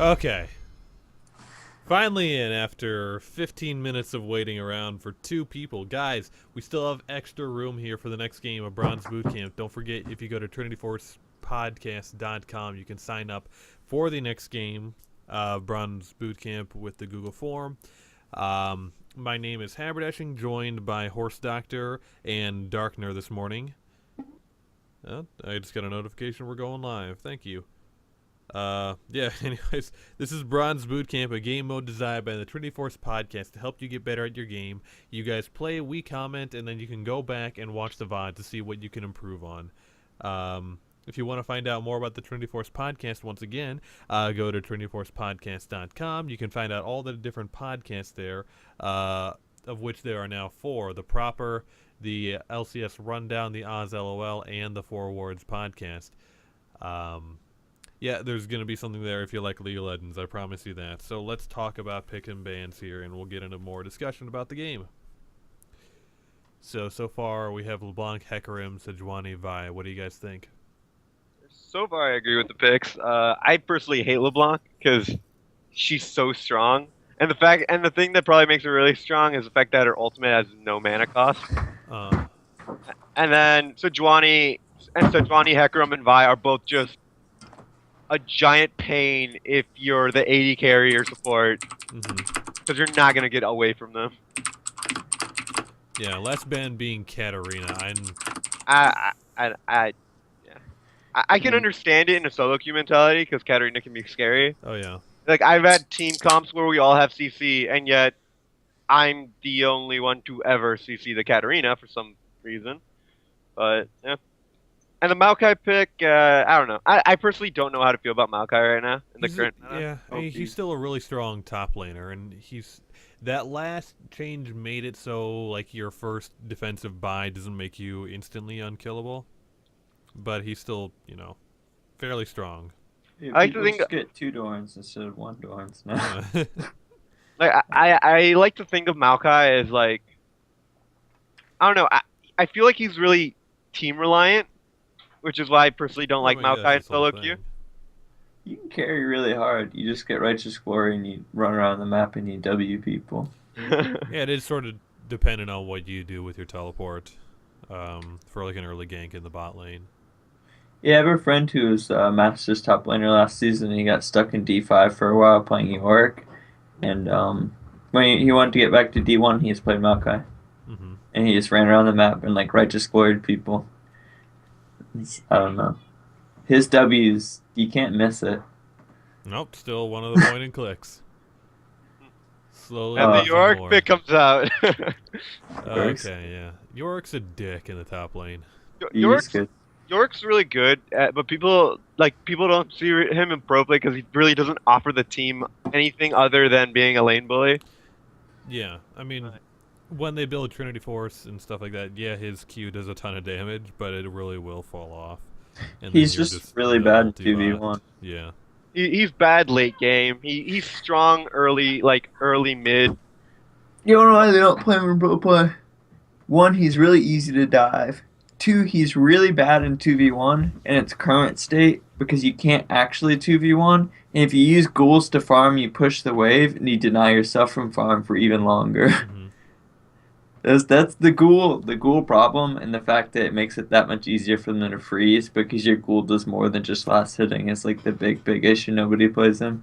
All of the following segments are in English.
Okay. Finally in after 15 minutes of waiting around for two people. Guys, we still have extra room here for the next game of Bronze Bootcamp. Don't forget, if you go to trinityforcepodcast.com, you can sign up for the next game, Bronze Bootcamp, with the Google form. My name is Haberdashing, joined by Horse Doctor and Darkner this morning. Oh, I just got a notification we're going live. Thank you. Anyways, this is Bronze Bootcamp, a game mode designed by the Trinity Force podcast to help you get better at your game. You guys play, we comment, and then you can go back and watch the VOD to see what you can improve on. If you want to find out more about the Trinity Force podcast, once again, go to trinityforcepodcast.com. You can find out all the different podcasts there, of which there are now 4. The Proper, the LCS Rundown, the Oz LOL, and the 4 Awards podcast. Yeah, there's going to be something there if you like League of Legends. I promise you that. So let's talk about picking bands here, and we'll get into more discussion about the game. So far we have LeBlanc, Hecarim, Sejuani, Vi. What do you guys think? So far, I agree with the picks. I personally hate LeBlanc because she's so strong, and the thing that probably makes her really strong is the fact that her ultimate has no mana cost. And then Sejuani, Hecarim, and Vi are both just a giant pain if you're the AD carry or support, because you're not gonna get away from them. Yeah, last band being Katarina. I can understand it in a solo queue mentality because Katarina can be scary. Oh yeah. Like I've had team comps where we all have CC, and yet I'm the only one to ever CC the Katarina for some reason. But yeah. And the Maokai pick, I don't know. I personally don't know how to feel about Maokai right now in the current. He's still a really strong top laner, and that last change made it so like your first defensive buy doesn't make you instantly unkillable, but he's still fairly strong. Yeah, I like to think get 2 Dorns instead of 1 Dorns now. Like I like to think of Maokai as like, I don't know. I feel like he's really team reliant, which is why I personally don't like Maokai in solo queue. You can carry really hard. You just get Righteous Glory and you run around the map and you W people. Yeah, it is sort of dependent on what you do with your teleport for like an early gank in the bot lane. Yeah, I have a friend who was Masters top laner last season, and he got stuck in D5 for a while playing Yorick. And when he wanted to get back to D1, he just played Maokai. And he just ran around the map and like Righteous Gloried people. I don't know. His W's, you can't miss it. Nope, still one of the point and clicks. Slowly. And the Yorick pick comes out. Okay, yeah. Yorick's a dick in the top lane. Yorick's really good, but people don't see him in pro play because he really doesn't offer the team anything other than being a lane bully. Yeah, I mean, when they build Trinity Force and stuff like that, yeah, his Q does a ton of damage, but it really will fall off. And he's just really bad in 2v1. Yeah. He's bad late game. He's strong early mid. You don't know why they don't play him in pro play. 1, he's really easy to dive. 2, he's really bad in 2v1 in its current state because you can't actually 2v1. And if you use ghouls to farm, you push the wave and you deny yourself from farm for even longer. That's the ghoul problem, and the fact that it makes it that much easier for them to freeze because your ghoul does more than just last hitting is like the big issue nobody plays him.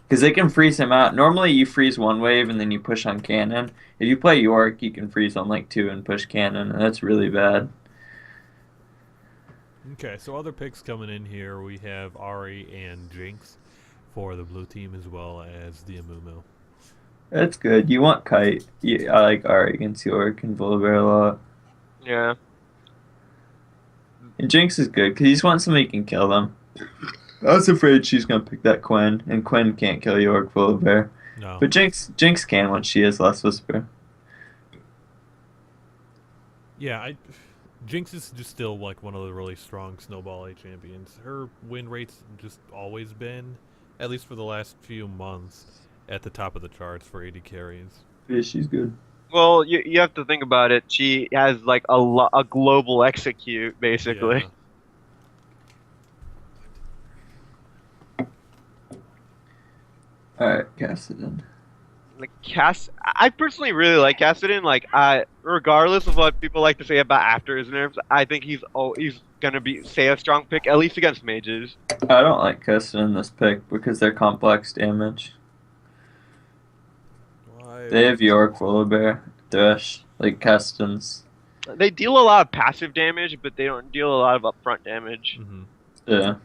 Because they can freeze him out. Normally you freeze 1 wave and then you push on cannon. If you play Yorick, you can freeze on like 2 and push cannon, and that's really bad. Okay, so other picks coming in here, we have Ari and Jinx for the blue team as well as the Amumu. That's good. You want Kite. I like Ari against Yorick and Volibear a lot. Yeah. And Jinx is good because you just want somebody who can kill them. I was afraid she's going to pick that Quinn, and Quinn can't kill Yorick Volibear. No. But Jinx can when she has Last Whisper. Yeah, Jinx is just still like one of the really strong Snowball A champions. Her win rate's just always been, at least for the last few months, at the top of the charts for AD carries. Yeah, she's good. Well, you have to think about it. She has like a global execute basically. Yeah. Alright, Cassidy. Like I personally really like Cassidy. Like, regardless of what people like to say about after his nerfs, I think he's gonna be say a strong pick at least against mages. I don't like Cassidy in this pick because they're complex damage. Why? They have York, Volibear, Thresh, like Cassidy's. They deal a lot of passive damage, but they don't deal a lot of upfront damage. Mm-hmm. Yeah.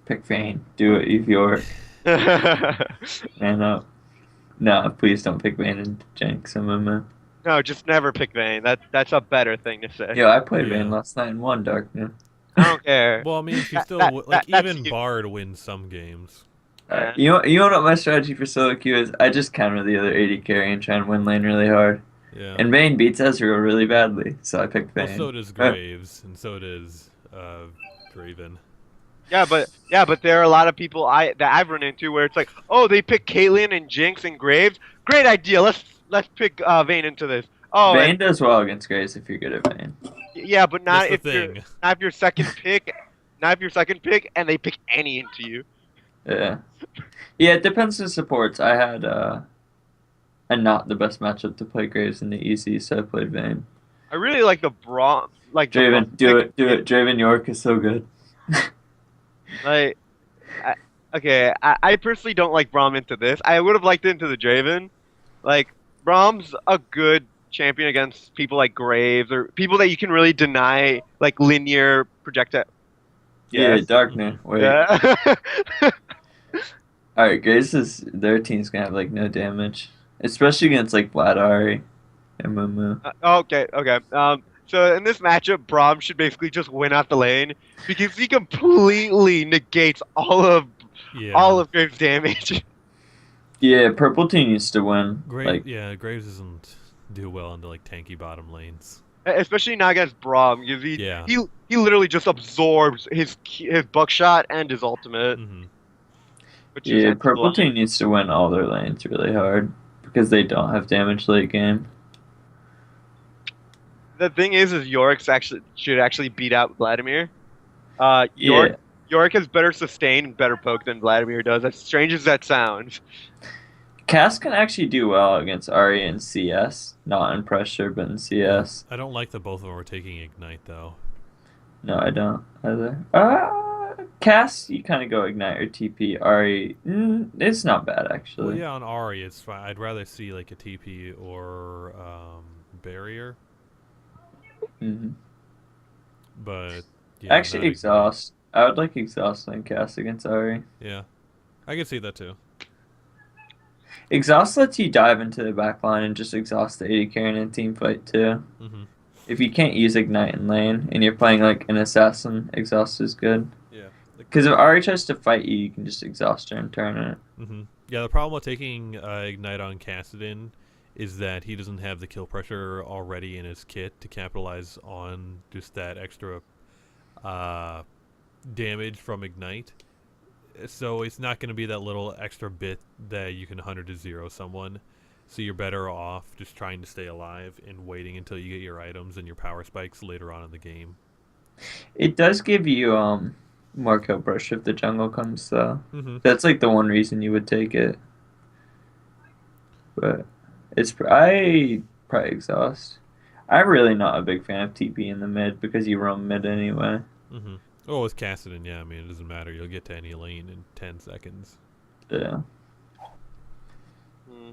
Pick Vayne. Do it, Eve York. Man up. No, please don't pick Vayne and Jinx. No, just never pick Vayne. That's a better thing to say. Yo, I played Yeah. Vayne last night and won Darkness. I don't care. Well, I mean, she still That- like that's even you. Bard wins some games. Yeah. You know what my strategy for solo queue is? I just counter the other AD carry and try and win lane really hard. Yeah. And Vayne beats Ezreal really badly, so I picked Well, Vayne. so does Graves, and so does Draven. Yeah, but there are a lot of people that I've run into where it's like, oh, they pick Caitlyn and Jinx and Graves. Great idea. Let's pick Vayne into this. Oh, Vayne does well against Graves if you're good at Vayne. yeah, but not That's if the you're thing. not if your second pick, not if your second pick, and they pick any into you. Yeah. Yeah, it depends on supports. I had and not the best matchup to play Graves in the easy, so I played Vayne. I really like the Braum, like the Draven, Braum do pick. it. Draven York is so good. Like, I personally don't like Braum into this. I would have liked it into the Draven. Like, Braum's a good champion against people like Graves or people that you can really deny like linear projectile. Yeah, Yes. Darkner. Wait. Yeah. Alright, their team's gonna have like no damage. Especially against like Vlad Ari and Mumu. Okay. So in this matchup, Braum should basically just win out the lane because he completely negates all of Yeah. Graves' damage. Yeah, purple team used to win. Like Graves doesn't do well into like tanky bottom lanes. Especially not against Braum, because he literally just absorbs his buckshot and his ultimate. Mm-hmm. Which is yeah, purple excellent. team needs to win all their lanes really hard because they don't have damage late game. The thing is Yorick should actually beat out Vladimir. Yeah. Yorick has better sustain and better poke than Vladimir does. As strange as that sounds. Cass can actually do well against Ari in CS, not in pressure, but in CS. I don't like that both of them are taking Ignite though. No, I don't either. Cass, you kind of go Ignite or TP. Ari, it's not bad Well, actually. yeah, on Ari it's fine. I'd rather see like a TP or barrier, Mhm. but yeah, Actually, not Exhaust. I would like Exhaust and Cass against Ari. Yeah, I can see that too. Exhaust lets you dive into the back line and just exhaust the AD carry in a team fight too. Mm-hmm. If you can't use Ignite in lane and you're playing like an assassin, Exhaust is good. Yeah. Because if Ari tries to fight you, you can just exhaust her and turn it. Mm-hmm. Yeah, the problem with taking Ignite on Kassadin is that he doesn't have the kill pressure already in his kit to capitalize on just that extra damage from Ignite. So it's not going to be that little extra bit that you can 100 to 0 someone. So you're better off just trying to stay alive and waiting until you get your items and your power spikes later on in the game. It does give you more kill pressure if the jungle comes though. Mm-hmm. That's like the one reason you would take it. But I probably exhaust. I'm really not a big fan of TP in the mid because you roam mid anyway. Mm-hmm. Oh, with Kassadin, yeah, I mean, it doesn't matter. You'll get to any lane in 10 seconds. Yeah. Hmm.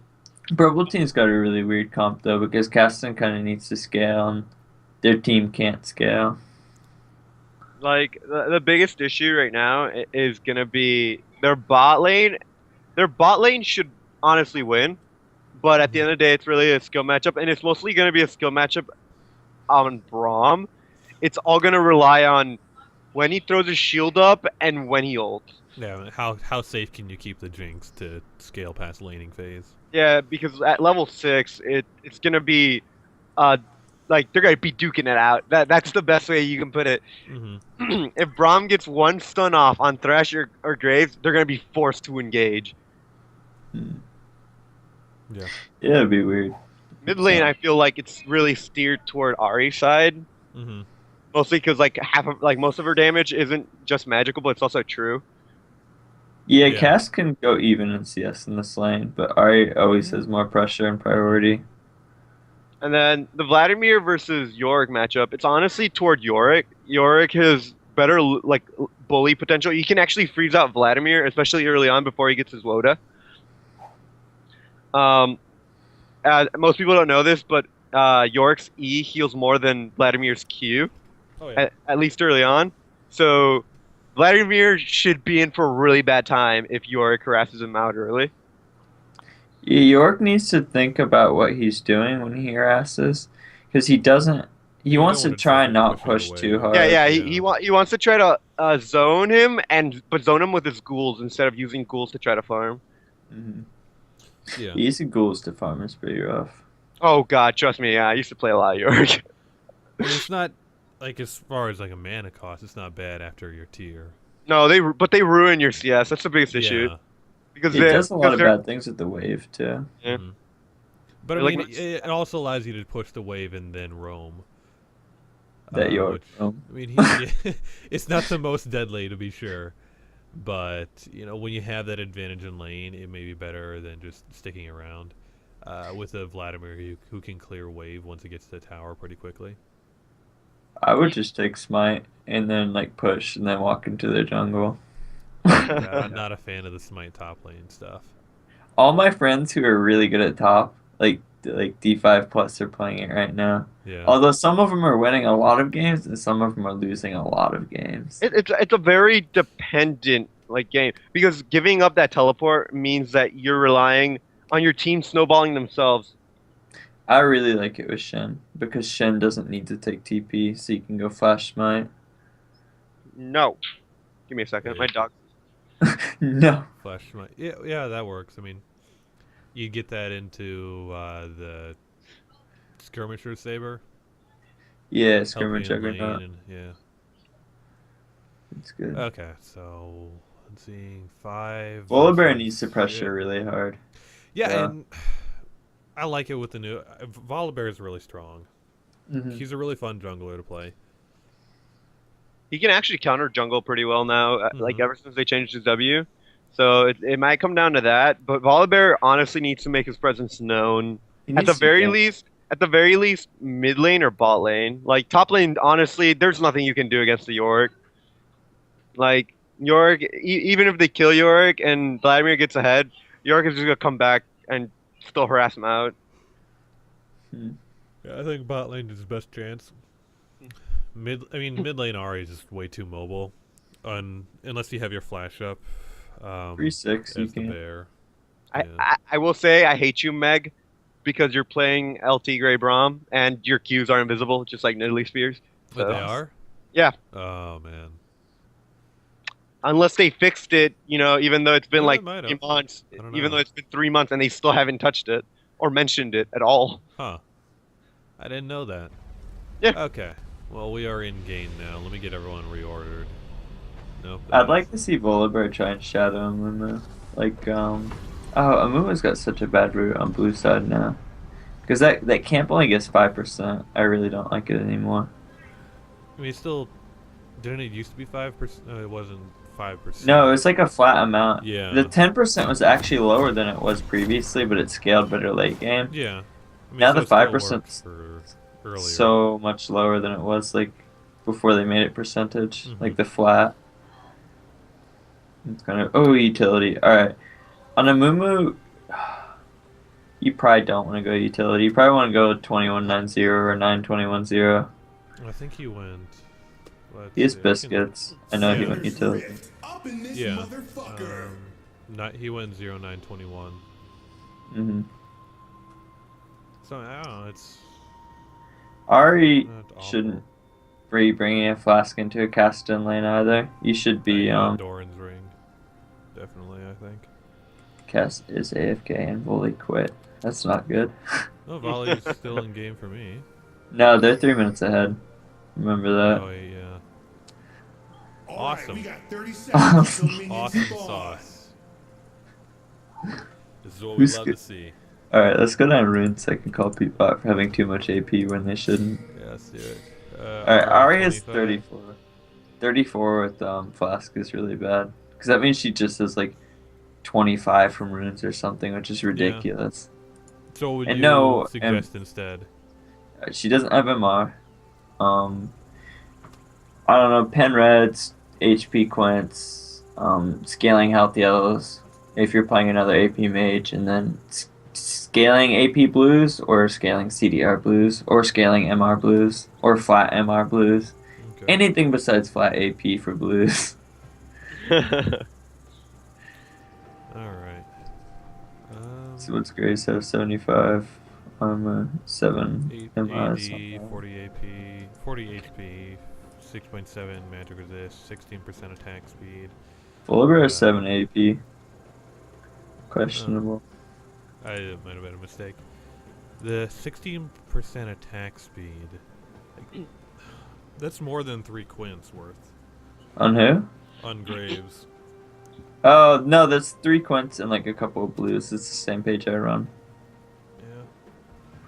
Purple team's got a really weird comp though because Caston kind of needs to scale and their team can't scale. Like the biggest issue right now is gonna be their bot lane. Their bot lane should honestly win, but at the end of the day, it's really a skill matchup, and it's mostly gonna be a skill matchup on Braum. It's all gonna rely on when he throws his shield up and when he ults. Yeah, how safe can you keep the Jinx to scale past laning phase? Yeah, because at level 6, it's gonna be, like they're gonna be duking it out. That's the best way you can put it. Mm-hmm. If Braum gets one stun off on Thresh or Graves, they're gonna be forced to engage. Yeah. Yeah, it'd be weird. Mid lane, I feel like it's really steered toward Ari's side, Mm-hmm. mostly because like most of her damage isn't just magical, but it's also true. Yeah, Yeah. Cass can go even in CS in this lane, but Ari always Mhm. has more pressure and priority. And then the Vladimir versus Yorick matchup, it's honestly toward Yorick. Yorick has better bully potential. He can actually freeze out Vladimir, especially early on before he gets his Woda. Um, most people don't know this, but Yorick's E heals more than Vladimir's Q, Oh yeah. at least early on. So Vladimir should be in for a really bad time if Yorick harasses him out early. Yeah, York needs to think about what he's doing when he harasses, because he doesn't. He Yeah, you don't wants to want to just like try and be not pushing push away. too Yeah, hard. yeah, Yeah. he wants to try to zone him but zone him with his ghouls instead of using ghouls to try to farm. Hmm. Yeah. Easy ghouls to farm is pretty rough. Oh God, trust me, yeah, I used to play a lot of Yorick. I mean, it's not like as far as like a mana cost, it's not bad after your tier. No, they ruin your CS. That's the biggest issue Yeah. because It does a lot of they're bad things with the wave too. yeah, Hmm. But I they're like mean, it also allows you to push the wave and then roam. That York. Which I mean, it's not the most deadly to be sure, but when you have that advantage in lane, it may be better than just sticking around. With a Vladimir who can clear wave once it gets to the tower pretty quickly. I would just take smite and then like push and then walk into the jungle. Yeah, I'm not a fan of the smite top lane stuff. All my friends who are really good at top, like D5 plus, are playing it right now. Yeah. Although some of them are winning a lot of games and some of them are losing a lot of games. it's a very dependent game because giving up that teleport means that you're relying on your team snowballing themselves. I really like it with Shen because Shen doesn't need to take TP, so you can go flash smite. No, give me a second, Yeah. my dog. No. Flash smite. Yeah, yeah, that works. I mean, you get that into the skirmisher saber. Yeah, Help skirmish you in lane juggernaut. and yeah. It's good. Okay, so let's see, 5. Volibear needs to versus- pressure really hard. Yeah, Yeah. and I like it with the new. Volibear is really strong. Mhm. He's a really fun jungler to play. He can actually counter jungle pretty well now, Mhm. ever since they changed his W. So it might come down to that, but Volibear honestly needs to make his presence known. He At the needs to very get- least, mid lane or bot lane. Like top lane, honestly, there's nothing you can do against the Yorick. Like Yorick, even if they kill Yorick and Vladimir gets ahead, Yorick is just gonna come back and still harass him out. Yeah, I think bot lane is his best chance. Mid lane Ahri is just way too mobile, unless you have your flash up. 3-6, you as the can. bear. I, Yeah. I I will say I hate you, Meg, because you're playing LT Grey Braum and your Qs are invisible, just like Nidalee Spears. But So- they are. Yeah. Oh man. Unless they fixed it, even though it's been Yeah, like they might 3 have. months, I don't even know. though it's been 3 months and they still haven't touched it or mentioned it at all. Huh. I didn't know that. Yeah. Okay. Well, we are in game now. Let me get everyone reordered. Nope. I'd like to see Volibear try and shadow Amumu. Amumu's got such a bad route on blue side now. Because that camp only gets 5%. I really don't like it anymore. I mean, still. Didn't it used to be 5%? No, it wasn't 5%. No, it's like a flat amount. Yeah. The 10% was actually lower than it was previously, but it scaled better late game. Yeah. I mean, Now so the it still 5% worked for earlier. So much lower than it was like before they made it percentage, Mhm. like the flat. It's kind of utility. All right, on a Mumu, you probably don't want to go utility. You probably want to go 2190 or 9210. I think he went. He has let's see, I can- biscuits. I know he went utility. Yeah. He went 0921. Hmm. So I don't know. It's Ari not awful. shouldn't be bringing a flask into a Caston lane either. You should be Yeah, Doran's ring. Definitely, I think. Cast is AFK and Volley quit. That's not good. Oh, Volley's still in game for me. No, they're 3 minutes ahead. Remember that. Oh yeah. Awesome. Awesome. Awesome sauce. This is what we Who's love good? to see. Alright, let's go down runes so I can call people out for having too much AP when they shouldn't. Yeah, let's do it. Alright, Ari is 25. 34. 34 with Flask is really bad. Because that means she just has like 25 from runes or something, which is Yeah. ridiculous. So what would And you no, and suggest instead? she doesn't have MR. Um, I don't know, pen reds, HP quints, scaling health yellows if you're playing another AP mage, and then scaling AP blues or scaling CDR blues or scaling MR blues or flat MR blues. Okay. Anything besides flat AP for blues. All right. So what's Grace have? 75 armor, 7 8 MR. AD, 40 AP, 40 HP, 6.7 magic resist, 16% attack speed. Fulber has 7 AP. Oh, Questionable. it might have been a mistake. The 16% attack speed. Like, that's more than 3 quints worth On who? on Graves. Oh, no, that's 3 quints and like a couple of blues. It's the same page I run.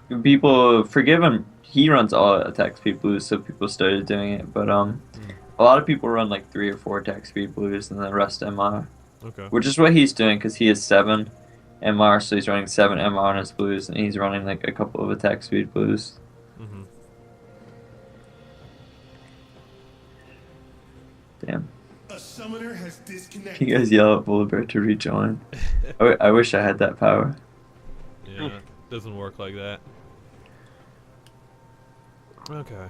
Yeah. People forgive him. He runs all attack speed blues, so people started doing it. But a lot of people run like 3 or 4 attack speed blues and the rest MR, Okay. which is what he's doing because he has 7 MR, so he's running 7 MR on his blues, and he's running like a couple of attack speed blues. Mm-hmm. Damn. A summoner has disconnected. You guys yell at Boulevard to rejoin. I wish I had that power. Yeah, it doesn't work like that. Okay.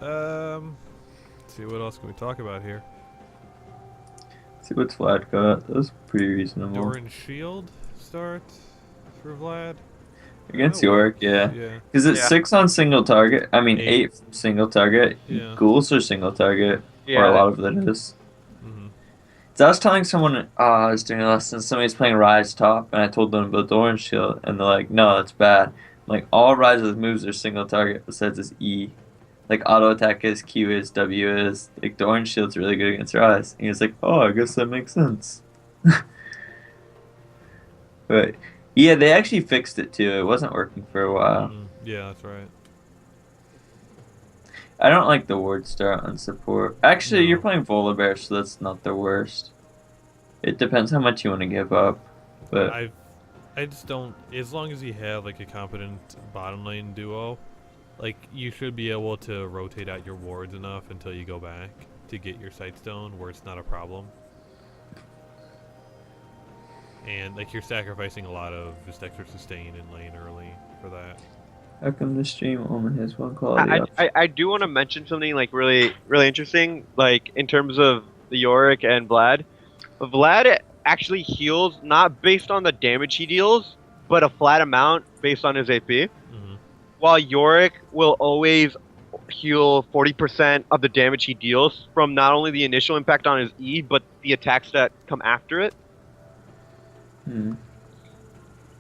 Let's see, what else can we talk about here? See what's Vlad got. That was pretty reasonable. Doran Shield start for Vlad? Against That York, works. yeah. Yeah. Because it's Yeah. 6 on single target. I mean, 8. 8 from single target. Yeah. Ghouls are single target. Or Yeah. a lot of it is. Mm-hmm. So I was telling someone, I was doing a lesson, somebody's playing Rise top, and I told them about Doran Shield, and they're like, no, that's bad. I'm like, all Rise's moves are single target besides his E. Like, auto attack is, Q is, W is. Like, Doran Shield's really good against Rise. And he was like, oh, I guess that makes sense. But, yeah, they actually fixed it too. It wasn't working for a while. Mm-hmm. Yeah, that's right. I don't like the ward start on support. Actually, No. you're playing Volibear, so that's not the worst. It depends how much you want to give up. But I just don't. As long as you have like a competent bottom lane duo, like you should be able to rotate out your wards enough until you go back to get your Sightstone, where it's not a problem. And like you're sacrificing a lot of just extra sustain in lane early for that. how come the stream only has one quality up? I do want to mention something like really interesting, like in terms of the Yorick and Vlad. Vlad actually heals not based on the damage he deals, but a flat amount based on his AP. Mm-hmm. While Yorick will always heal 40% of the damage he deals from not only the initial impact on his E, but the attacks that come after it. Hmm.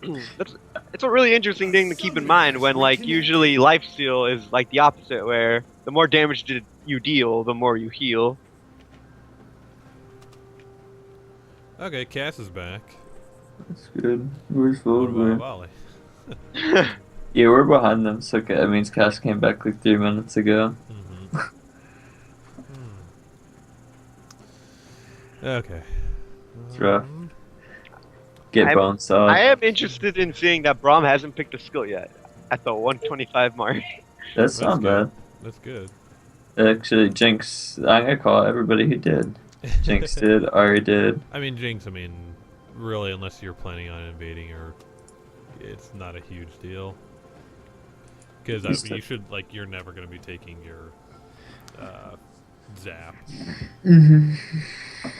It's a really interesting thing to keep in mind when, like, usually lifesteal is like the opposite, where the more damage you deal, the more you heal. Okay, Cass is back. That's good. Where's What about Volibear? Volley? Yeah, we're behind them, so that means Cass came back like 3 minutes ago. Mm-hmm. Okay. It's rough. Get bone saw. I am interested in seeing that Braum hasn't picked a skill yet at the 125 mark. That's That's not good. bad. That's good. Actually, Jinx, I'm gonna call everybody who did. Jinx did, Ari did. I mean, Jinx, I mean, really, unless you're planning on invading her, it's not a huge deal. Because you should, like, you're never going to be taking your zap. Mm-hmm. But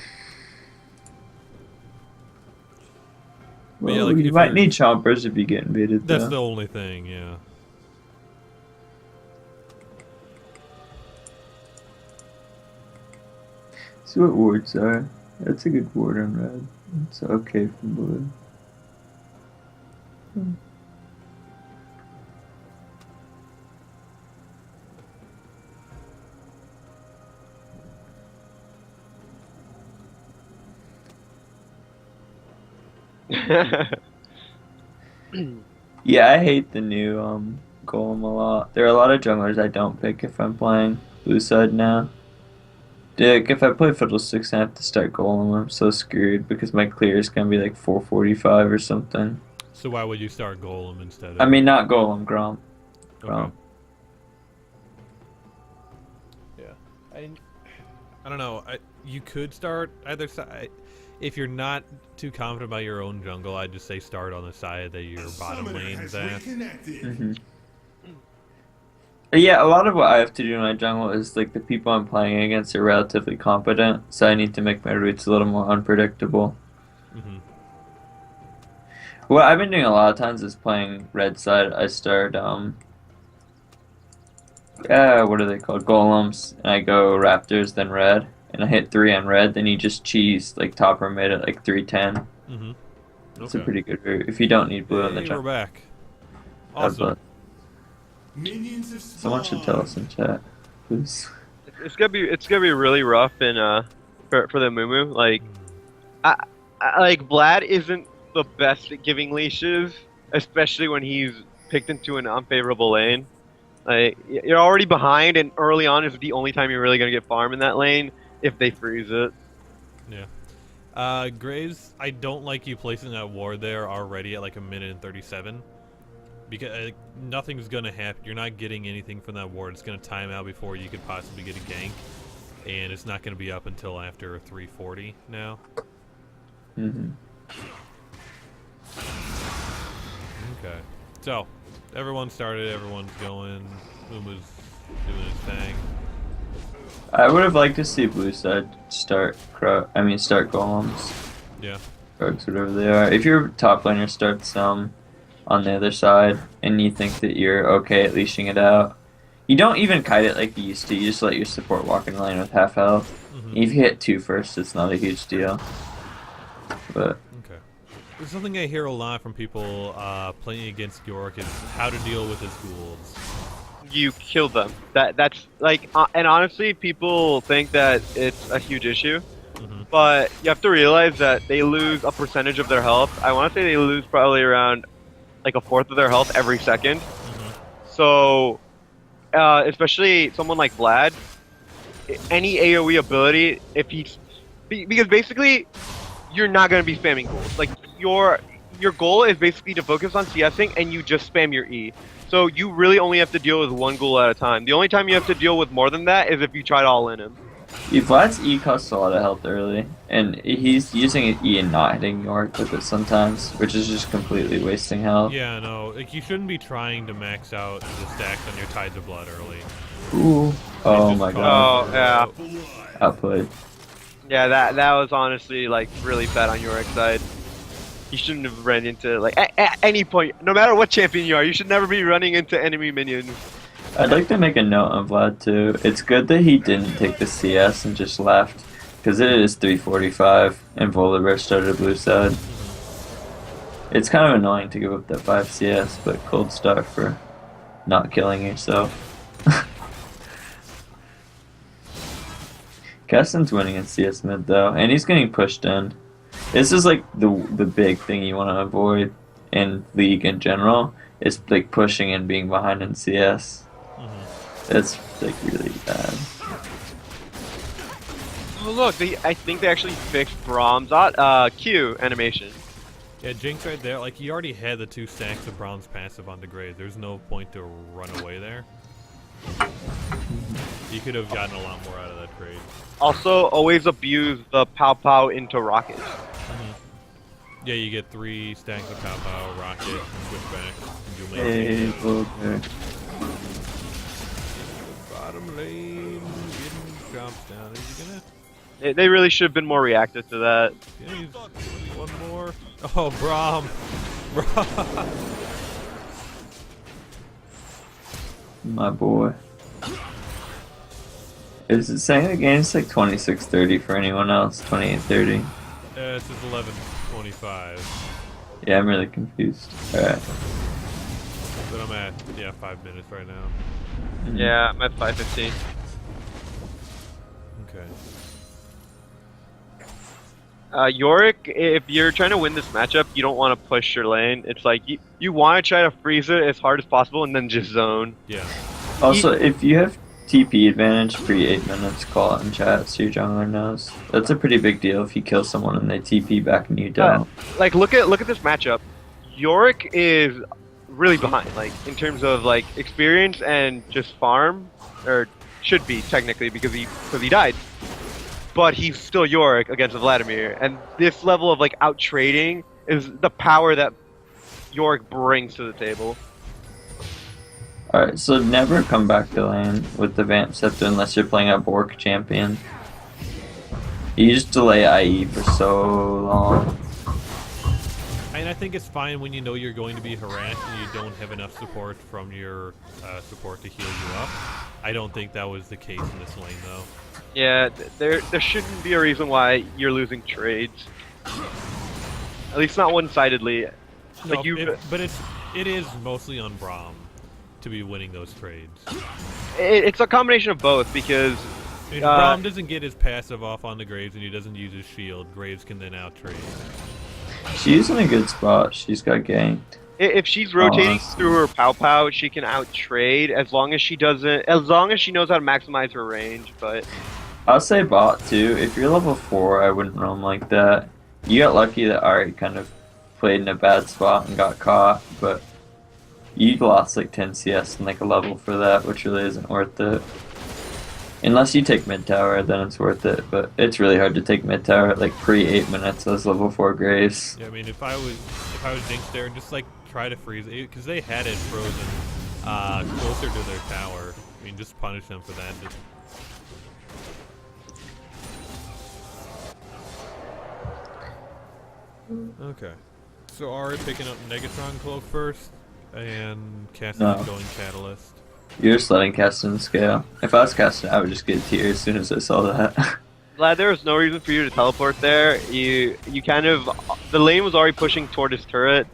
Well, yeah, like, you if might you're- need chompers if you get invaded, That's though. the only thing, yeah. See what wards are. That's a good ward on red. It's okay from blue. Yeah, I hate the new golem a lot. There are a lot of junglers I don't pick if I'm playing blue side now. Dick, if I play Fiddlesticks, I have to start Golem. I'm so screwed because my clear is gonna be like 445 or something. So why would you start Golem instead of? I mean, not Golem, Grom. Okay. Yeah, I don't know. You could start either side. If you're not too confident about your own jungle, I'd just say start on the side that your bottom lane's at. Mm-hmm. Yeah, a lot of what I have to do in my jungle is like the people I'm playing against are relatively competent, so I need to make my routes a little more unpredictable. Mm-hmm. What I've been doing a lot of times is playing red side. I start what are they called? Golems, and I go Raptors, then red, and I hit 3 on red. Then you just cheese like top or mid at like 310. Mm-hmm. It's a pretty good route if you don't need blue in the Hey, jungle. we're back. Awesome. Someone should tell us in chat, please. It's gonna be really rough in for the Moo. Like, like Vlad isn't the best at giving leashes, especially when he's picked into an unfavorable lane. Like, you're already behind, and early on is the only time you're really gonna get farm in that lane if they freeze it. Yeah. Graves, I don't like you placing that ward there already at like 1:37. Because nothing's gonna happen. You're not getting anything from that ward. It's gonna time out before you could possibly get a gank, and it's not gonna be up until after 340 now. Mm-hmm. Okay. So, everyone started. Everyone's going. Uma's doing his thing. I would have liked to see blue side start start golems. Yeah. Krugs, whatever they are. If your top laner starts on the other side and you think that you're okay at leashing it out, you don't even kite it like you used to. You just let your support walk in the lane with half health. Mm-hmm. If you hit 2 first, it's not a huge deal. But okay. There's something I hear a lot from people playing against York is how to deal with his ghouls. You kill them. That's like, and honestly, people think that it's a huge issue, but you have to realize that they lose a percentage of their health. I want to say they lose probably around like a fourth of their health every second. So, especially someone like Vlad, any AoE ability, if he's because basically you're not gonna be spamming goals. Like your goal is basically to focus on CSing and you just spam your E. So you really only have to deal with one ghoul at a time. The only time you have to deal with more than that is if you try to all in him. Vlad's E costs a lot of health early, and he's using an E and not hitting York with it sometimes, which is just completely wasting health. Yeah, no, like you shouldn't be trying to max out the stacks on your Tides of Blood early. Ooh. Oh my god. Oh yeah. Outplayed. Yeah, that was honestly like really bad on your side. You shouldn't have ran into like at any point, no matter what champion you are, you should never be running into enemy minions. I'd like to make a note on Vlad too. It's good that he didn't take the CS and just left, because it is 345 and Volibear started blue side. It's kind of annoying to give up that 5 CS, but cold start for not killing yourself. Keston's winning in CS mid though, and he's getting pushed in. This is like the big thing you want to avoid in League in general, is like pushing and being behind in CS. It's like really bad. Oh look, I think they actually fixed Brahms Q animation. Yeah, Jinx right there, like he already had the 2 stacks of Brahms passive on the grade. There's no point to run away there. You could have gotten a lot more out of that trade. Also, always abuse the Pow Pow into Rocket. Yeah, you get 3 stacks of Pow Pow, Rocket, switch back, and do Hey, okay. Bottom lane, getting drops down. Is he gonna? They really should have been more reactive to that. Yeah, he's one more. Oh, Braum. Braum. My boy. Is it saying the game's like 26:30 for anyone else? 28:30? It says 11:25. Yeah, I'm really confused. Alright. But I'm at, 5 minutes right now. Yeah, I'm at 5:15. Okay. Yorick, if you're trying to win this matchup, you don't want to push your lane. It's like you want to try to freeze it as hard as possible and then just zone. Yeah. Also, if you have TP advantage pre 8 minutes. Call it in chat so your jungler knows. That's a pretty big deal if you kill someone and they TP back and you don't. Like look at this matchup. Yorick is really behind, like in terms of like experience and just farm, or should be technically because he died. But he's still Yorick against Vladimir, and this level of like out trading is the power that Yorick brings to the table. Alright, so never come back to lane with the Vamp Scepter unless you're playing a Bork champion. You just delay IE for so long. And I think it's fine when you know you're going to be harassed and you don't have enough support from your support to heal you up. I don't think that was the case in this lane, though. Yeah, there shouldn't be a reason why you're losing trades. At least not one-sidedly. No, Like but it is mostly on Braum to be winning those trades. it's a combination of both because I mean, Braum doesn't get his passive off on the Graves and he doesn't use his shield. Graves can then out-trade. She's in a good spot. She's got ganked. if she's rotating Honestly. through her pow pow, she can out trade as long as she doesn't. As long as she knows how to maximize her range. But I'll say bot too. If you're level 4, I wouldn't roam like that. You got lucky that Ari kind of played in a bad spot and got caught, but you lost like 10 CS and like a level for that, which really isn't worth it. Unless you take mid tower, then it's worth it. But it's really hard to take mid tower at like pre 8 minutes as level 4 Graves. Yeah, I mean, if I was Jinx there, just like try to freeze it because they had it frozen closer to their tower. I mean, just punish them for that. Okay, so Ari picking up Negatron Cloak first, and casting No. going Catalyst. You're just letting Caston scale. If I was casting, I would just get tier as soon as I saw that. Vlad, there was no reason for you to teleport there. You kind of, the lane was already pushing toward his turret.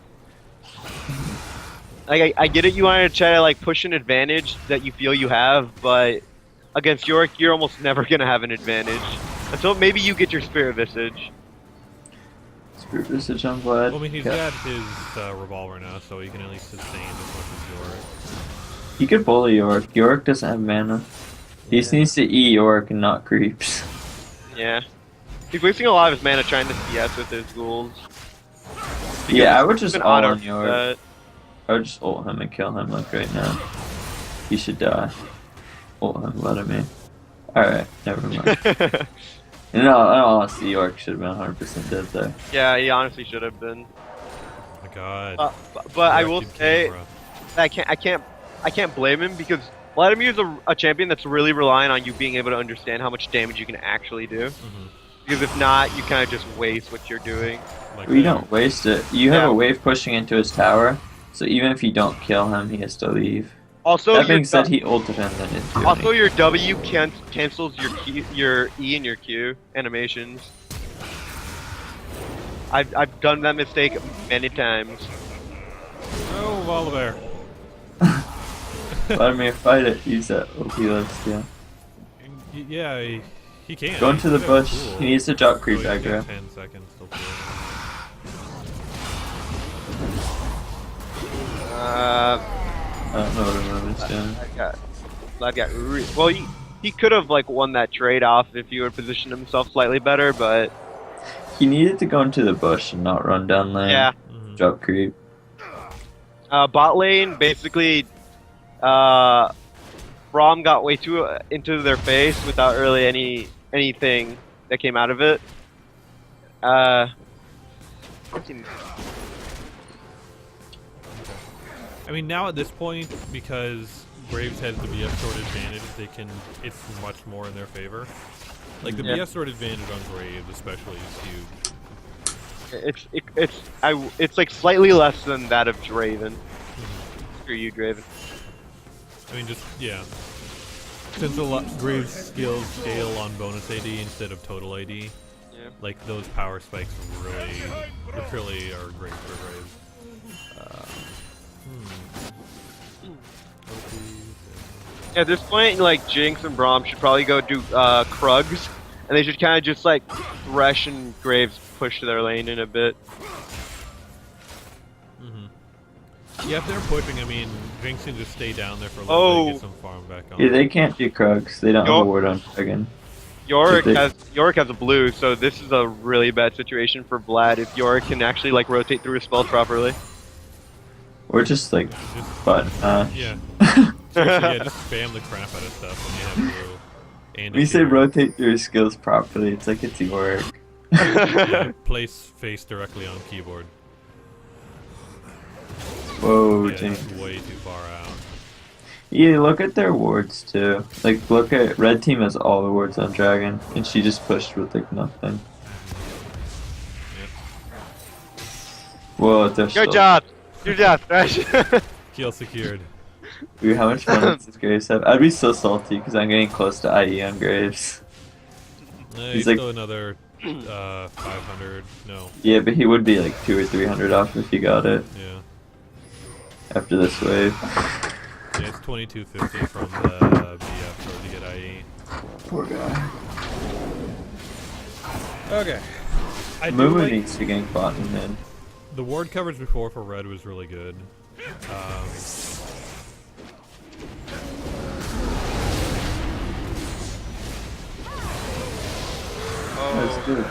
Like I get it, you want to try to like push an advantage that you feel you have, but against Yorick, you're almost never gonna have an advantage until maybe you get your Spirit Visage. Spirit Visage on Vlad. Well, I mean, he's Yeah. got his revolver now, so he can at least sustain as much as Yorick. You could bully Yorick. Yorick doesn't have mana. He just Yeah. needs to E Yorick and not creeps. Yeah, he's wasting a lot of his mana trying to CS with his ghouls. Yeah, I would just An all auto on Yorick. set. I would just ult him and kill him like right now. He should die. Ult him, let him in. Alright, never mind. No, in all honesty, Yorick should have been 100% dead there. Yeah, he honestly should have been. Oh my God. But I will Directed say camera. I can't blame him because Vladimir is a champion that's really relying on you being able to understand how much damage you can actually do. Mhm. Because if not, you kind of just waste what you're doing. Like We that. don't waste it. You have Yeah. a wave pushing into his tower, so even if you don't kill him, he has to leave. Also, That being your said, he ulted him and didn't do also anything. your W cancels your E and your Q animations. I've done that mistake many times. Oh, Volibear. Vladimir, fight it. Use that OP left, yeah. Yeah, he can. Go into the He's got bush. cool. He needs to drop creep Oh, he's got aggro. 10 seconds till kill. I don't know what Roman's doing. I've got well, he could have like won that trade off if he would position himself slightly better, but He needed to go into the bush and not run down lane. yeah. Mhm. Drop creep. Bot lane, basically, Braum got way too into their face without really anything that came out of it. I mean, now at this point, because Graves has the BF sword advantage, it's much more in their favor. Like, the Yeah. BF sword advantage on Graves especially is huge. It's like slightly less than that of Draven. Screw you, Draven. I mean, just, yeah. Since Graves' skills scale on bonus AD instead of total AD, Yeah. like, those power spikes really are great for Graves. At this point, like Jinx and Braum should probably go do Krugs, and they should kind of just like Thresh and Graves push their lane in a bit. Mm-hmm. Yeah, if they're pushing, I mean, Jinx can just stay down there for a little bit and get some farm back on. Yeah, they can't do Krugs. They don't have a ward on Dragon. Yorick has a blue, so this is a really bad situation for Vlad if Yorick can actually like rotate through his spells properly. Or just like button mash. Yeah. Yeah, just spam the crap out of stuff when you have blue. And When you say rotate through his skills properly, it's like it's Yorick. Yeah, place face directly on keyboard. Whoa, Yeah, James. that's way too far out. Yeah, look at their wards too. Like, look at Red Team has all the wards on Dragon, and she just pushed with like nothing. Yep. Whoa, they're Good job! Good job, Thresh! Kill secured. Dude, how much fun does this Graves have? I'd be so salty because I'm getting close to IE on Graves. He's He's like- still another 500. No. Yeah, but he would be like 200 or 300 off if he got it Yeah. after this wave. Yeah, it's 2250 from the BF to get IE. Poor guy. Okay. I do Mumu like needs to gank bot and mid. the ward coverage before for red was really good. That's good.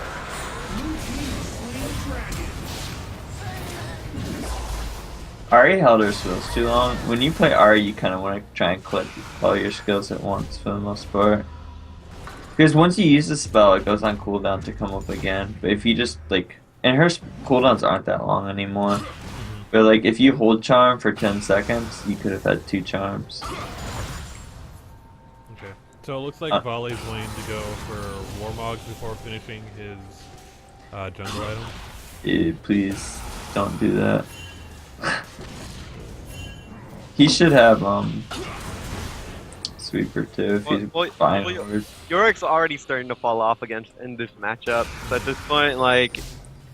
Ari held her skills too long. When you play Ari, you kind of want to try and click all your skills at once for the most part. Because once you use the spell, it goes on cooldown to come up again. But if you just, like... And her cooldowns aren't that long anymore. But, like, if you hold Charm for 10 seconds, you could have had 2 Charms. Okay. So it looks like Volley's going to go for Warmogs before finishing his jungle item. Yeah, please, don't do that. He should have, Sweeper too, if he's fine. Yorick's already starting to fall off in this matchup. So at this point, like,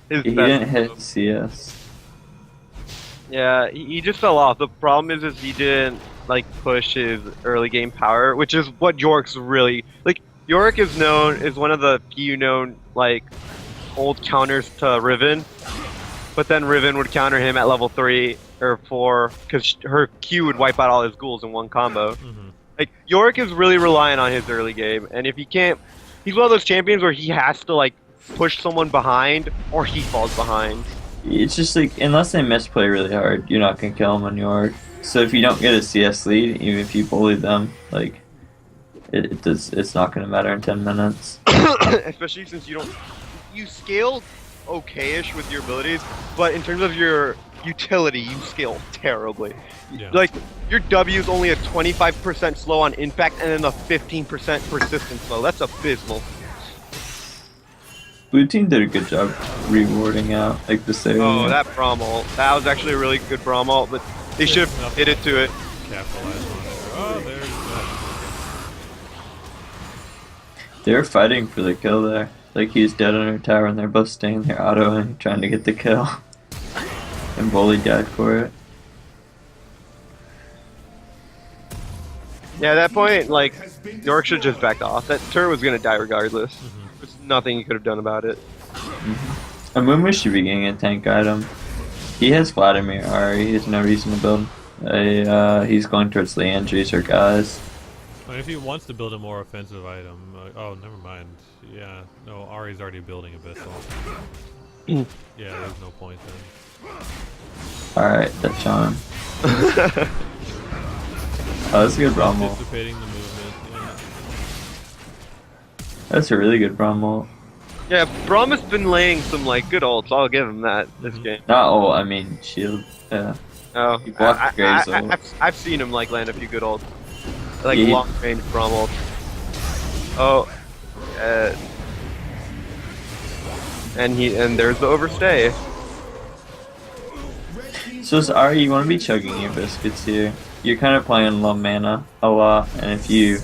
his He best didn't hit move- CS. Yeah, he just fell off. The problem is he didn't like push his early game power, which is what Yorick's really like. Yorick is one of the few known like old counters to Riven, but then Riven would counter him at level 3 or 4 because her Q would wipe out all his ghouls in one combo. Like Yorick is really relying on his early game, and if he can't, he's one of those champions where he has to like push someone behind or he falls behind. It's just like, unless they misplay really hard, you're not gonna kill him on York. So if you don't get a CS lead, even if you bully them, like, it's not gonna matter in 10 minutes. Especially since you scale okay-ish with your abilities, but in terms of your utility, you scale terribly. Yeah. Like, your W is only a 25% slow on impact and then a 15% persistent slow. That's abysmal. Blue team did a good job rewarding out, like the same. Oh, that Braum ult. That was actually a really good Braum ult, but they should have hit it to it. Capitalize on it. Oh, there's They're fighting for the kill there. Like, he's dead on her tower and they're both staying there auto and trying to get the kill. And Bully died for it. Yeah, at that point, like, York should just back off. That turret was gonna die regardless. There's nothing you could have done about it. Amumu should be getting a tank item. He has Vladimir Ari, he has no reason to build. He's going towards Leandries or guys. I mean, if he wants to build a more offensive item, oh, never mind. Yeah, no, Ari's already building Abyssal. Yeah, there's no point then. Alright, that's on. Oh, that's a good Rommel. Anticipating the movement. Yeah. That's a really good Rommel. Yeah, Braum has been laying some, like, good ults. I'll give him that this game. Not ult, I mean shield. Yeah. Oh, He blocked Gray's ult. I've seen him, like, land a few good ults. Like, Yeah, he- long-range Braum ults. Oh. And there's the overstay. So it's Ari, you want to be chugging your biscuits here. You're kind of playing low mana a lot, and in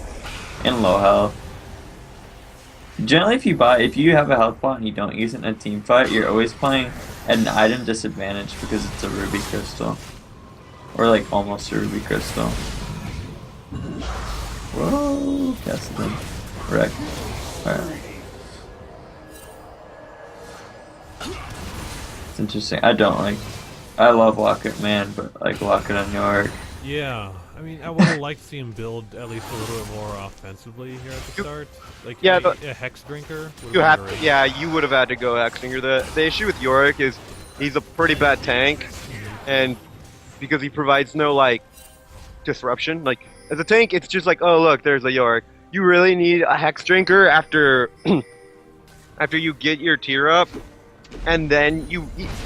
low health. Generally, if you have a health pot and you don't use it in a team fight, you're always playing at an item disadvantage because it's a ruby crystal. Or like almost a ruby crystal. Whoa, Cassidy. Wreck. Alright. It's interesting. I don't like I love Locket Man, but like Locket on York. Yeah, I mean, I would have liked to see him build at least a little bit more offensively here at the start. Like, Yeah, a Hex Drinker. You have to, yeah, you would have had to go Hexinger. The issue with Yorick is he's a pretty bad tank, and because he provides no like disruption. Like as a tank, it's just like, oh look, there's a Yorick. You really need a Hex Drinker after after you get your tier up, and then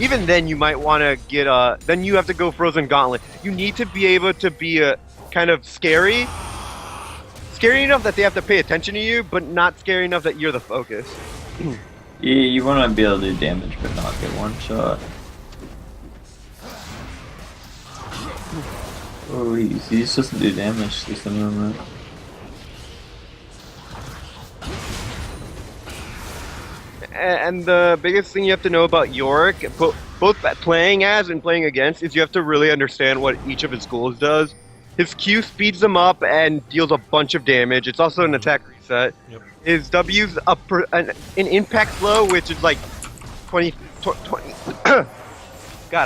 even then you might want to get a. Then you have to go Frozen Gauntlet. You need to be able to be a kind of scary enough that they have to pay attention to you, but not scary enough that you're the focus. Yeah, you want to be able to do damage, but not get one shot. Oh, he's just do damage this moment. And the biggest thing you have to know about Yorick, both playing as and playing against, is you have to really understand what each of his schools does. His Q speeds them up and deals a bunch of damage. It's also an attack reset. Yep. His W's an impact flow, which is like 20 God,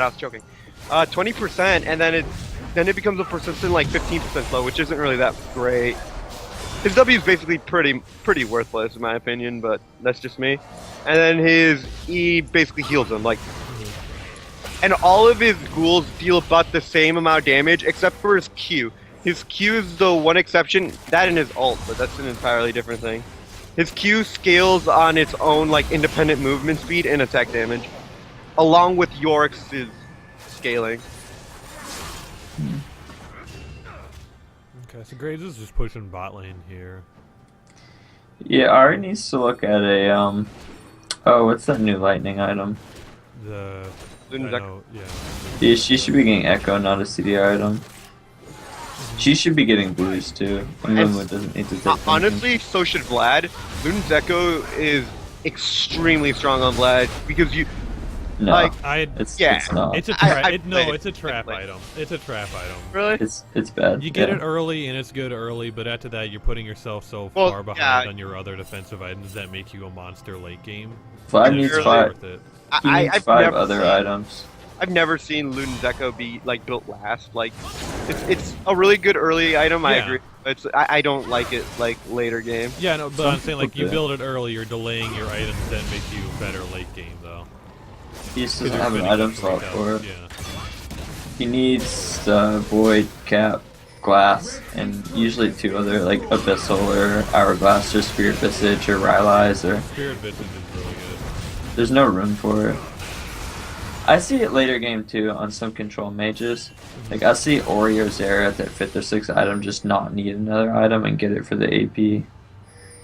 I was choking. 20%, and then it becomes a persistent like 15% flow, which isn't really that great. His W is basically pretty worthless in my opinion, but that's just me. And then his E basically heals him, like, and all of his ghouls deal about the same amount of damage except for his Q. His Q is the one exception, that and his ult, but that's an entirely different thing. His Q scales on its own like independent movement speed and attack damage, along with Yorick's scaling. Okay, so Graves is just pushing bot lane here. Yeah, Ari needs to look at a oh, what's that new lightning item? The Luna's know, yeah. Yeah, she should be getting Echo, not a CDR item. She should be getting boost too. And Moonwood doesn't need to take honestly, so should Vlad. Luna's Echo is extremely strong on Vlad because you. No, like, it's not. It's a trap. I It's a trap item. It's a trap item. Really? It's bad. You get it early and it's good early, but after that you're putting yourself so Well, far behind on your other defensive items that make you a monster late game. Vlad And needs it's five. worth it. He needs I've 5 never other seen- items. I've never seen Luna's Echo be like built last. Like, it's a really good early item. I Yeah. agree. I don't like it like later game. Yeah, no, but Some I'm saying like people you do. build it early, you're delaying your items that make you better late game though. He just 'Cause doesn't you're have an spending item up slot 3,000, for it. Yeah. He needs Void, Cap, Glass, and usually 2 other like Abyssal or Hourglass or Spirit Visage or Rylai's or. Spirit Visage is really good. There's no room for it. I see it later game too on some control mages. Like I see Ori or Zera at that 5th or 6th item just not need another item and get it for the AP.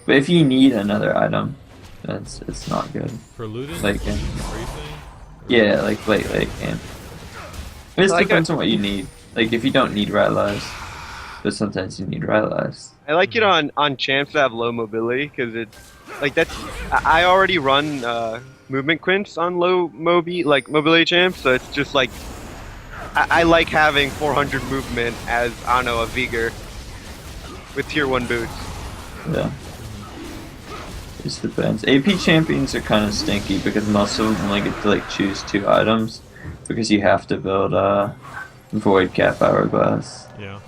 But if you need another item, it's not good. For Ludens? Late game. Are you saying? Yeah, like late game. It just Like depends on what you need. Like if you don't need Rylai's, but sometimes you need Rylai's. I like it on champs that have low mobility because it's like that's. I already run movement quints on low mobility champs, so it's just like I like having 400 movement as I don't know a Vigor with tier 1 boots. Yeah. It just depends. AP champions are kind of stinky because most of them only get to like choose 2 items because you have to build Void, Cap, Hourglass. Yeah.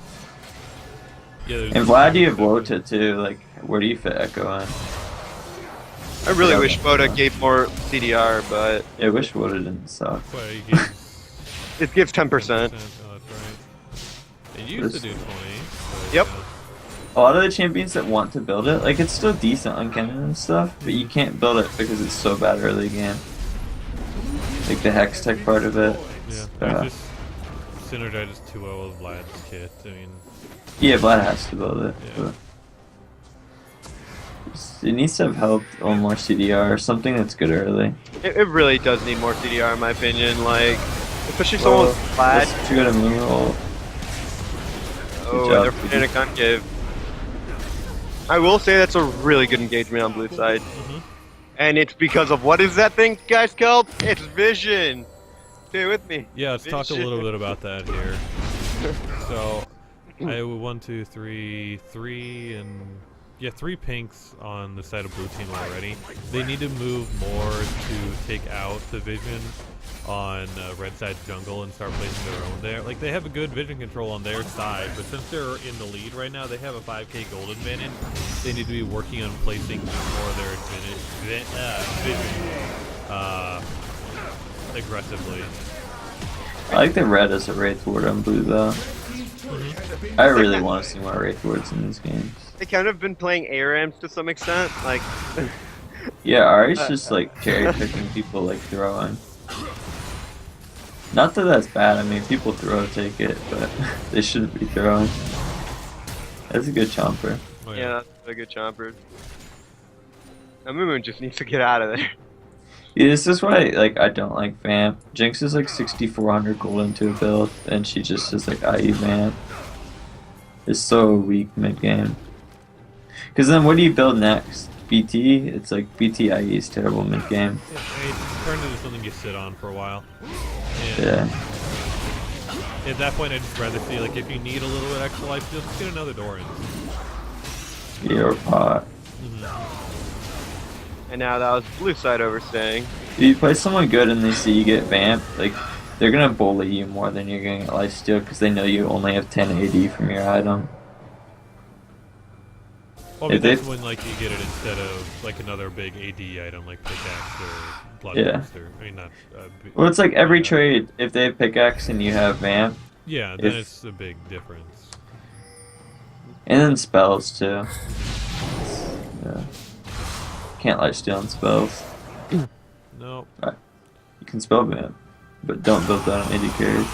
Yeah. And Vlad, you have Wota too. Like, where do you fit Echo in? I really Yeah. wish Boda gave more CDR, but Yeah, I wish Wota didn't suck. Well, you get it gives 10%. 10%. Oh, that's right. It used to do 20. But, Yep. A lot of the champions that want to build it, like it's still decent on Kennen and stuff, but you can't build it because it's so bad early game. Like the Hex Tech part of it. Yeah. It just synergizes too well with Vlad's kit. I mean, Yeah, Vlad has to build it. Yeah. But it needs to have help or more CDR or something that's good early. It really does need more CDR in my opinion. Like, especially someone with Vlad. That's too good a moon roll. Oh, job, they're putting in a concave. I will say that's a really good engagement on blue side. And it's because of what is that thing, guys, called? It's vision. Stay with me. yeah, let's talk a Vision. little bit about that here. So, I have 1, 2, 3, 3, and yeah, 3 pinks on the side of blue team already. They need to move more to take out the vision. on red side's jungle and start placing their own there. Like, they have a good vision control on their side, but since they're in the lead right now, they have a 5k gold advantage. They need to be working on placing more of their vision aggressively. I like the red as a Wraith Ward on blue though. I really want to see more Wraith Wards in these games. They kind of been playing ARAMs to some extent. Like, Yeah, Ari's just like cherry picking people like throwing. Not that that's bad. I mean, people throw take it, but they shouldn't be throwing. That's a good chomper. Oh, yeah, that's a good chomper. Amumu just needs to get out of there. Yeah, this is why like I don't like Vamp. Jinx is like 6,400 gold into a build, and she just is like IE Vamp. It's so weak mid game. Cause then what do you build next? BT? It's like BT IE is terrible mid game. It turned into something you sit on for a while. And Yeah. at that point, I'd just rather see, like, if you need a little bit extra life, just get another Doran. Yeah, or pot. And now that was blue side overstaying. If you play someone good and they see you get Vamp, like they're gonna bully you more than you're gonna get lifesteal because they know you only have 10 AD from your item. Well, I mean, If they- that's when, like, you get it instead of, like, another big AD item, like Pickaxe or Yeah. Bloodthirst or, I mean, not... Well, it's like every trade, if they have pickaxe and you have Vamp, Yeah, then if- it's a big difference. and then spells too. Yeah. Can't lifesteal on spells. No. You can spell Vamp, but don't build that on AD carries.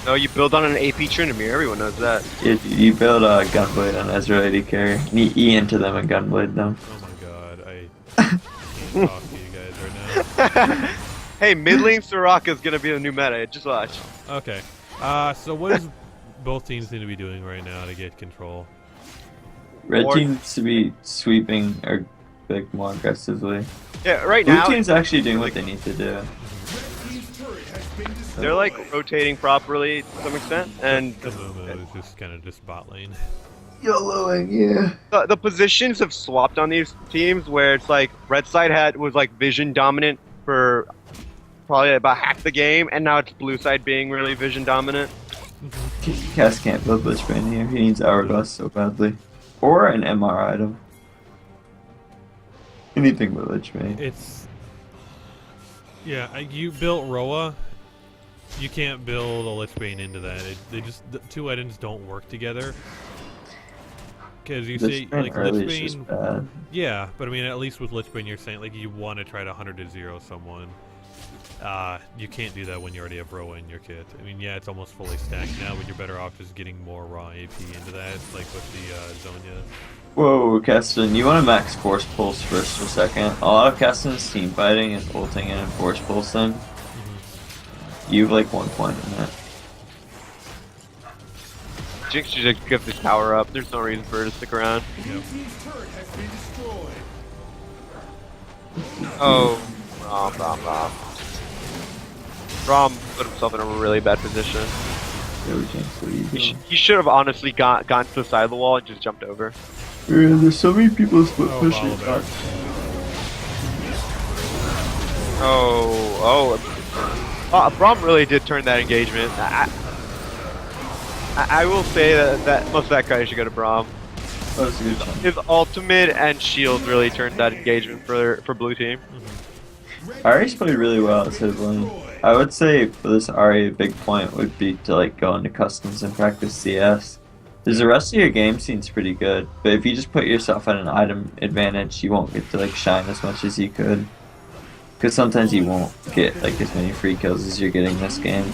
No, you build on an AP Trinity. Everyone knows that. If you build a Gunblade on Ezra AD carry, you E into them and Gunblade them. Oh my god, I can't talk to you guys right now. Hey, mid lane Soraka is gonna be the new meta. Just watch. Okay. So what does both teams need to be doing right now to get control? Red Or- team needs to be sweeping or like more aggressively. Yeah, right Blue now team's actually doing what they need to do. they're like rotating properly to some extent, and Amumu is just kind of just bot lane. YOLOing, yeah. the positions have swapped on these teams where it's like red side was like vision dominant for probably about half the game, and now it's blue side being really vision dominant. Cass can't build Lichbane here. He needs Hourglass so badly. Or an MR item. Anything but Lichbane. It's... Yeah, you built Roa. You can't build a Lichbane into that. The two items don't work together. Because you say, Lichbane like, early is just Lichbane... bad. Yeah, but I mean, at least with Lichbane, you're saying, like, you want to try to 100-0 someone. You can't do that when you already have Roa in your kit. I mean, yeah, it's almost fully stacked now, but you're better off just getting more raw AP into that, like with the Zonya. Whoa, Keston, you want to max Force Pulse first for a second? A lot of Keston's team fighting is ulting in and Force Pulsing. You have like 1 point in that. Jinx should just give this power up. There's no reason for her to stick around. Yep. Oh, Rom. Rom put himself in a really bad position. Yo, Jinx, what are you doing? He should have honestly gone to the side of the wall and just jumped over. Man, there's so many people split Oh, pushing. Volibear. Braum really did turn that engagement. I will say that most of that credit should go to Braum. That was a good chunk. His ultimate and shield really turned that engagement for blue team. Ari's played really well as his lane. I would say for this Ari, a big point would be to like go into customs and practice CS. Because the rest of your game seems pretty good, but if you just put yourself at an item advantage, you won't get to like shine as much as you could. Because sometimes you won't get like as many free kills as you're getting this game.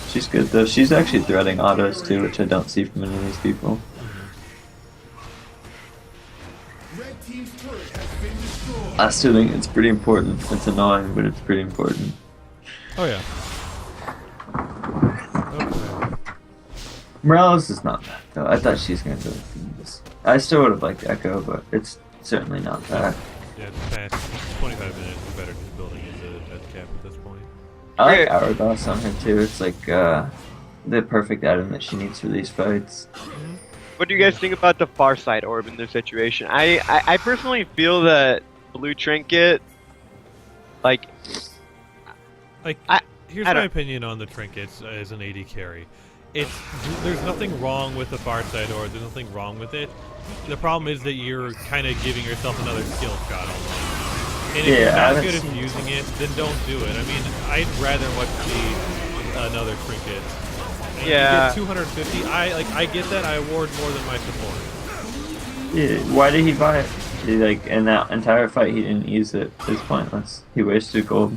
She's good though. She's actually threading autos too, which I don't see from any of these people. I still think it's pretty important. It's annoying, but it's pretty important. Oh, yeah. Okay. Morales is not bad though. I thought she was gonna do this. I still would have liked Echo, but it's certainly not bad. Yeah, it's past 25 minutes. It's better just building into death cap at this point. I like Yeah. Hourglass on her too. It's like the perfect item that she needs for these fights. What do you guys think about the far side orb in this situation? I personally feel that blue trinket Like, Like, I- here's I my don't- opinion on the trinkets as an AD carry. There's nothing wrong with the far side or there's nothing wrong with it. The problem is that you're kind of giving yourself another skill shot almost. And if you're not good at using it, then don't do it. I mean, I'd rather much see another trinket. And Yeah. You get 250. I get that. I award more than my support. Yeah, why did he buy it? Like in that entire fight, he didn't use it. It's pointless. He wasted gold.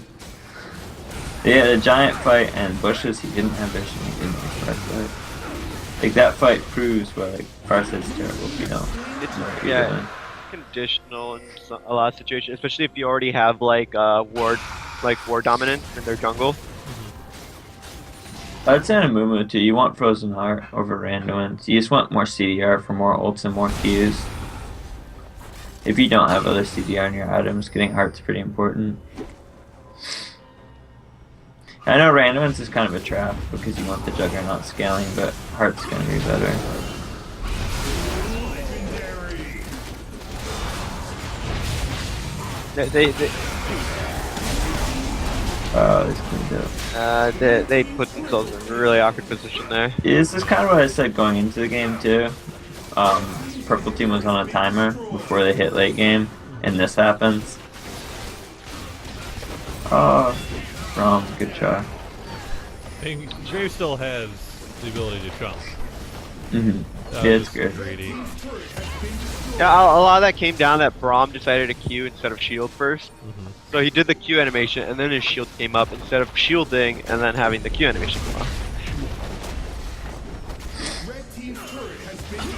They had a giant fight and bushes. He didn't have vision. He didn't use Farsight. Like that fight proves why like Farsight's terrible if you don't. it's know what you're doing. yeah, conditional in a lot of situations, especially if you already have like ward dominance in their jungle. I'd say on a Mumu too. You want Frozen Heart over Randuin's. You just want more CDR for more ults and more Qs. If you don't have other CDR in your items, getting Heart's pretty important. I know Randuin's is kind of a trap because you want the Juggernaut scaling, but Heart's gonna be better. Oh, this cleaned up. They put themselves in a really awkward position there. This is kind of what I said going into the game too. Purple team was on a timer before they hit late game, and this happens. Oh, Rom, good try. And Drave still has the ability to jump. Yeah, it's good. Greedy. Yeah, a lot of that came down that Braum decided to Q instead of shield first. So he did the Q animation, and then his shield came up instead of shielding and then having the Q animation come up.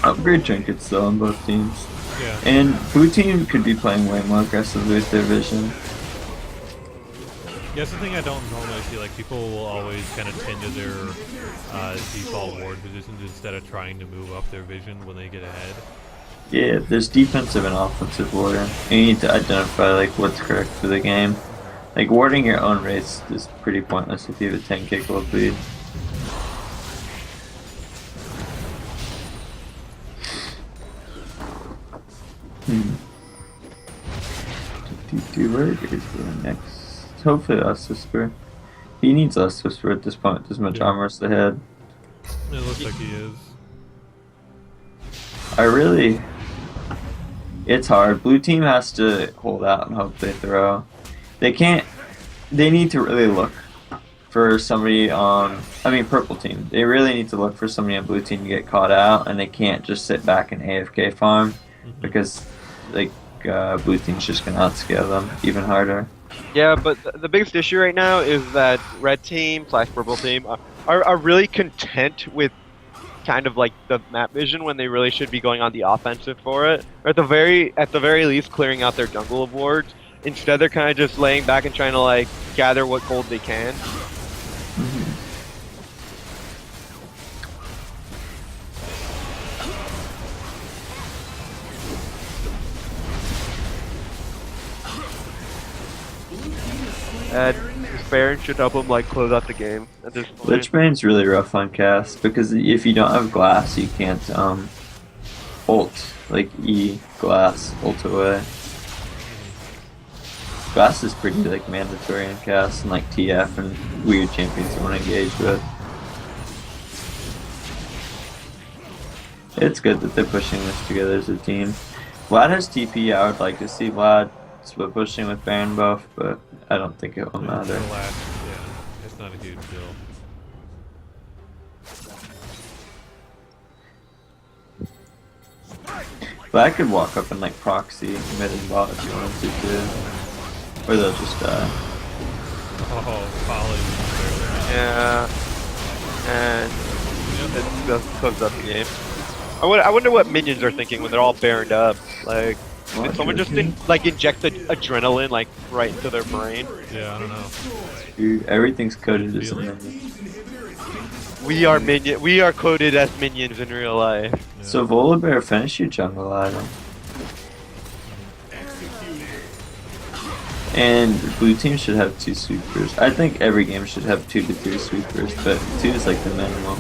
Upgrade trinkets though on both teams. Yeah. And blue team could be playing way more aggressively with their vision. Yeah, that's the thing I don't normally see. Like, people will always kind of tend to their default ward positions instead of trying to move up their vision when they get ahead. Yeah, there's defensive and offensive order. You need to identify like what's correct for the game. Like warding your own race is pretty pointless if you have a 10k gold lead. Where is the next? Hopefully Last Whisper. He needs Last Whisper at this point. There's much armor as the head. It looks like he is. It's hard. Blue team has to hold out and hope they throw. They can't. They need to really look for somebody on. Purple team. They really need to look for somebody on blue team to get caught out, and they can't just sit back and AFK farm because like blue team's just gonna outscale them even harder. Yeah, but the biggest issue right now is that red team / purple team are really content with kind of like the map vision when they really should be going on the offensive for it. Or at the very least clearing out their jungle of wards. Instead they're kind of just laying back and trying to like gather what gold they can. And Baron should help him like close out the game at this point. Lichbane's really rough on cast because if you don't have glass, you can't ult like E glass ult away. Glass is pretty like mandatory in cast and like TF and weird champions you want to engage with. It's good that they're pushing this together as a team. Vlad has TP. I would like to see Vlad split pushing with Baron buff, but I don't think it will matter. Yeah, it's not a huge deal. Vlad could walk up and like proxy mid and bot if you wanted to too. Or they'll just die. Oh, Polly. Yeah, and it just closes up the game. I wonder what minions are thinking when they're all baroned up. Like, did someone just inject the adrenaline like right into their brain? Yeah, I don't know. Dude, everything's coded as a minion. We are coded as minions in real life. Yeah. So Volibear, finish your jungle item. And blue team should have 2 sweepers. I think every game should have 2 to 3 sweepers, but 2 is like the minimum.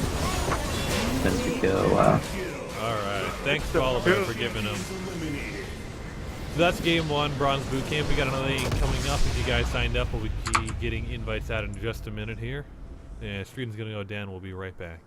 10 to kill, wow. Alright, thanks to all of them for giving him. that's game 1, Bronze Boot Camp. We got another thing coming up. If you guys signed up, we'll be getting invites out in just a minute here. Yeah, stream's gonna go down. We'll be right back.